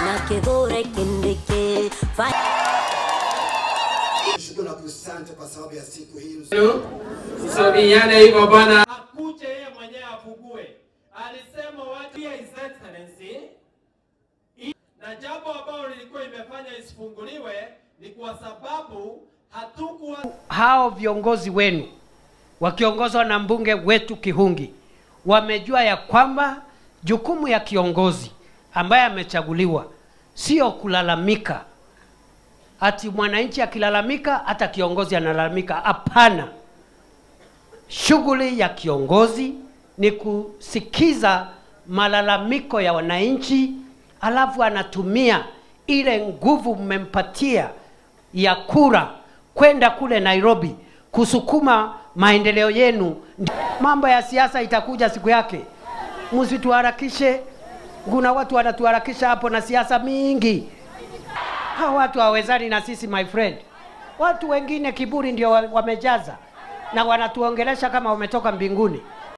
na kidore kindike. Shukrani na kusante kwa sababu ya siku hii. Tusalimiane hivyo bwana. Akuje yeye mwenyewe afugue. Alisema watu ya His Excellency, na jambo ambalo lilikuwa imefanya isifunguliwe ni kwa sababu hatukuwa hao viongozi wenu wakiongozwa na mbunge wetu Kihungi wamejua ya kwamba jukumu ya kiongozi ambaye amechaguliwa sio kulalamika. Ati mwananchi akilalamika hata kiongozi analalamika. Hapana. Shughuli ya kiongozi ni kusikiza malalamiko ya wananchi, alafu anatumia ile nguvu mmempatia ya kura kwenda kule Nairobi kusukuma maendeleo yenu. Mambo ya siasa itakuja siku yake. Msituharakishe. Kuna watu wanatuharakisha hapo na siasa mingi. Hao watu hawezani na sisi, my friend. Watu wengine kiburi ndio wamejaza na wanatuongelesha kama wametoka mbinguni.